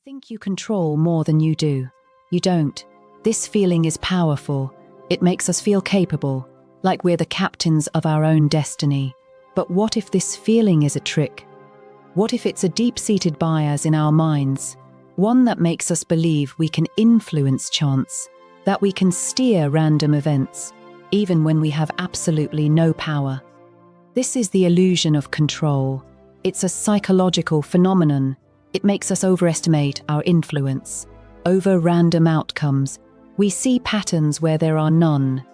think you control more than you do. You don't. This feeling is powerful. It makes us feel capable, like we're the captains of our own destiny. But what if this feeling is a trick? What if it's a deep-seated bias in our minds? One that makes us believe we can influence chance, that we can steer random events, even when we have absolutely no power. This is the illusion of control. It's a psychological phenomenon. It makes us overestimate our influence. Over random outcomes, we see patterns where there are none.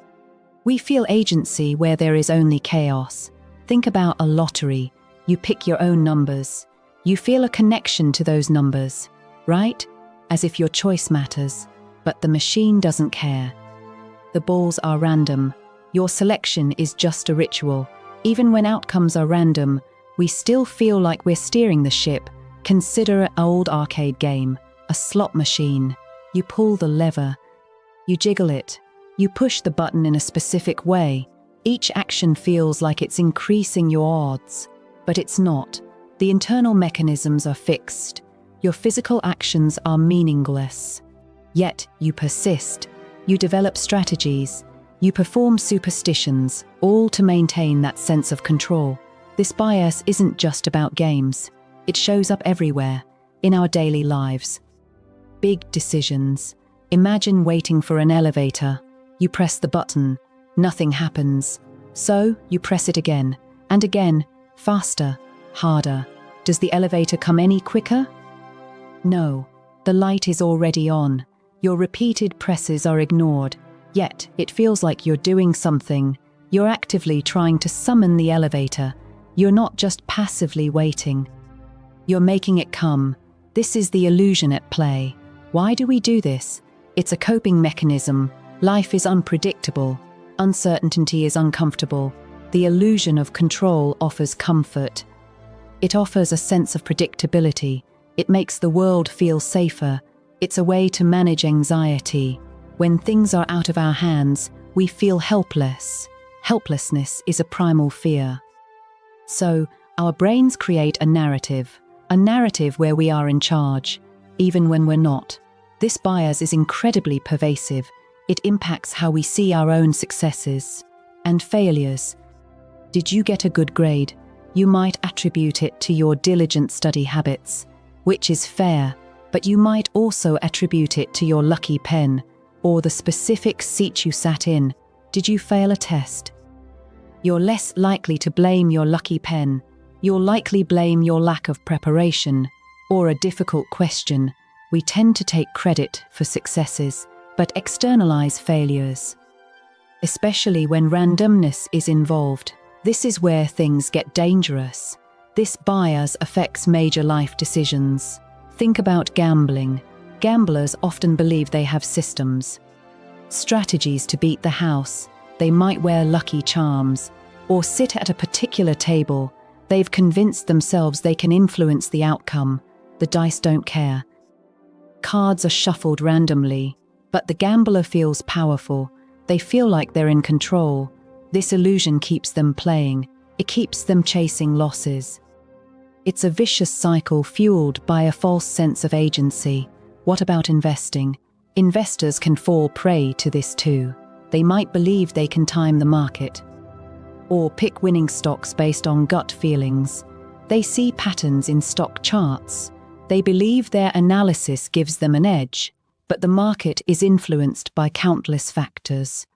We feel agency where there is only chaos. Think about a lottery. You pick your own numbers. You feel a connection to those numbers, right? As if your choice matters. But the machine doesn't care. The balls are random. Your selection is just a ritual. Even when outcomes are random, we still feel like we're steering the ship. Consider an old arcade game, a slot machine. You pull the lever, you jiggle it, you push the button in a specific way. Each action feels like it's increasing your odds, but it's not. The internal mechanisms are fixed. Your physical actions are meaningless. Yet you persist. You develop strategies. You perform superstitions, all to maintain that sense of control. This bias isn't just about games. It shows up everywhere, in our daily lives. Big decisions. Imagine waiting for an elevator. You press the button. Nothing happens. So you press it again, and again, faster, harder. Does the elevator come any quicker? No. The light is already on. Your repeated presses are ignored. Yet, it feels like you're doing something. You're actively trying to summon the elevator. You're not just passively waiting. You're making it come. This is the illusion at play. Why do we do this? It's a coping mechanism. Life is unpredictable. Uncertainty is uncomfortable. The illusion of control offers comfort. It offers a sense of predictability. It makes the world feel safer. It's a way to manage anxiety. When things are out of our hands, we feel helpless. Helplessness is a primal fear. So, our brains create a narrative where we are in charge, even when we're not. This bias is incredibly pervasive. It impacts how we see our own successes and failures. Did you get a good grade? You might attribute it to your diligent study habits, which is fair, but you might also attribute it to your lucky pen or the specific seat you sat in. Did you fail a test? You're less likely to blame your lucky pen. You'll likely blame your lack of preparation or a difficult question. We tend to take credit for successes, but externalize failures. Especially when randomness is involved. This is where things get dangerous. This bias affects major life decisions. Think about gambling. Gamblers often believe they have systems, strategies to beat the house. They might wear lucky charms or sit at a particular table. They've convinced themselves they can influence the outcome. The dice don't care. Cards are shuffled randomly, but the gambler feels powerful. They feel like they're in control. This illusion keeps them playing. It keeps them chasing losses. It's a vicious cycle fueled by a false sense of agency. What about investing? Investors can fall prey to this too. They might believe they can time the market or pick winning stocks based on gut feelings. They see patterns in stock charts. They believe their analysis gives them an edge, but the market is influenced by countless factors.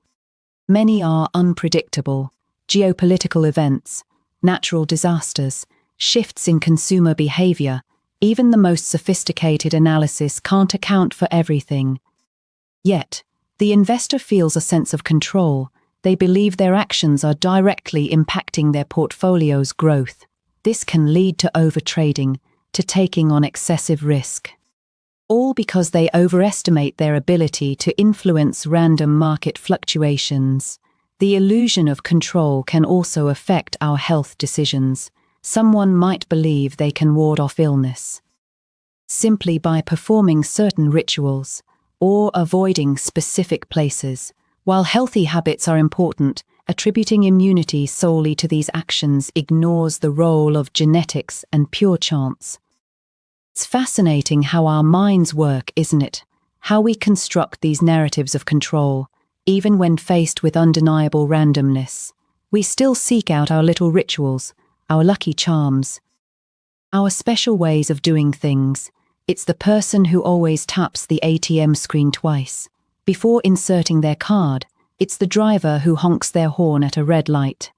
Many are unpredictable: geopolitical events, natural disasters, shifts in consumer behavior. Even the most sophisticated analysis can't account for everything. Yet, the investor feels a sense of control. They believe their actions are directly impacting their portfolio's growth. This can lead to overtrading, to taking on excessive risk. All because they overestimate their ability to influence random market fluctuations. The illusion of control can also affect our health decisions. Someone might believe they can ward off illness simply by performing certain rituals or avoiding specific places. While healthy habits are important, attributing immunity solely to these actions ignores the role of genetics and pure chance. It's fascinating how our minds work, isn't it? How we construct these narratives of control, even when faced with undeniable randomness. We still seek out our little rituals, our lucky charms, our special ways of doing things. It's the person who always taps the ATM screen twice before inserting their card. It's the driver who honks their horn at a red light,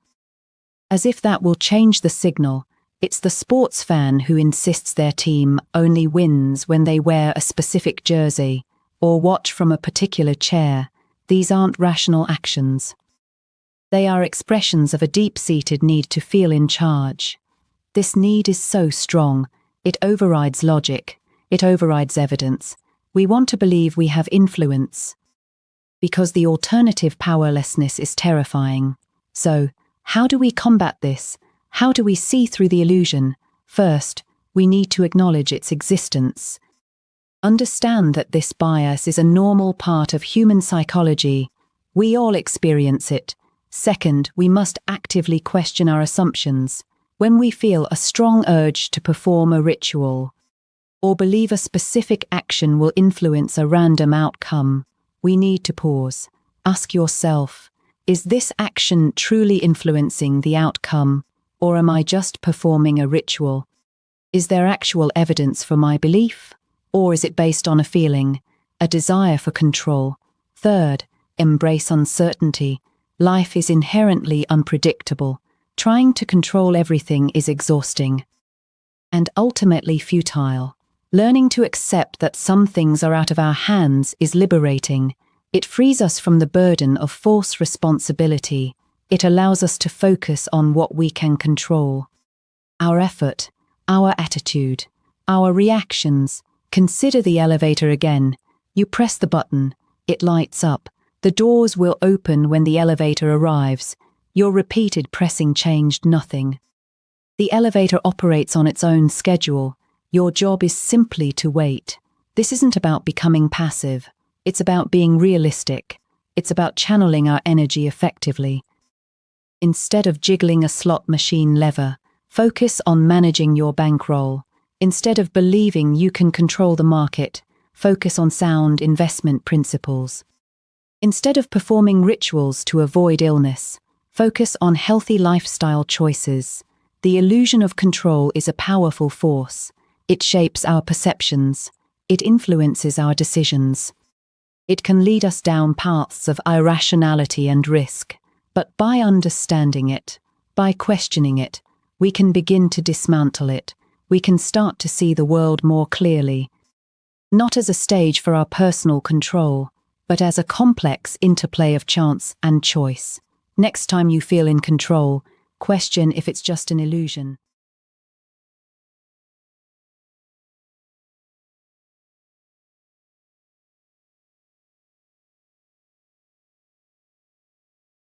as if that will change the signal. It's the sports fan who insists their team only wins when they wear a specific jersey or watch from a particular chair. These aren't rational actions. They are expressions of a deep-seated need to feel in charge. This need is so strong, it overrides logic, it overrides evidence. We want to believe we have influence, because the alternative, powerlessness, is terrifying. So, how do we combat this? How do we see through the illusion? First, we need to acknowledge its existence. Understand that this bias is a normal part of human psychology. We all experience it. Second, we must actively question our assumptions. When we feel a strong urge to perform a ritual or believe a specific action will influence a random outcome, we need to pause. Ask yourself, is this action truly influencing the outcome, or am I just performing a ritual? Is there actual evidence for my belief, or is it based on a feeling, a desire for control? Third, embrace uncertainty. Life is inherently unpredictable. Trying to control everything is exhausting and ultimately futile. Learning to accept that some things are out of our hands is liberating. It frees us from the burden of false responsibility. It allows us to focus on what we can control. Our effort, our attitude, our reactions. Consider the elevator again. You press the button, it lights up. The doors will open when the elevator arrives. Your repeated pressing changed nothing. The elevator operates on its own schedule. Your job is simply to wait. This isn't about becoming passive. It's about being realistic. It's about channeling our energy effectively. Instead of jiggling a slot machine lever, focus on managing your bankroll. Instead of believing you can control the market, focus on sound investment principles. Instead of performing rituals to avoid illness, focus on healthy lifestyle choices. The illusion of control is a powerful force. It shapes our perceptions. It influences our decisions. It can lead us down paths of irrationality and risk. But by understanding it, by questioning it, we can begin to dismantle it. We can start to see the world more clearly, not as a stage for our personal control, but as a complex interplay of chance and choice. Next time you feel in control, question if it's just an illusion.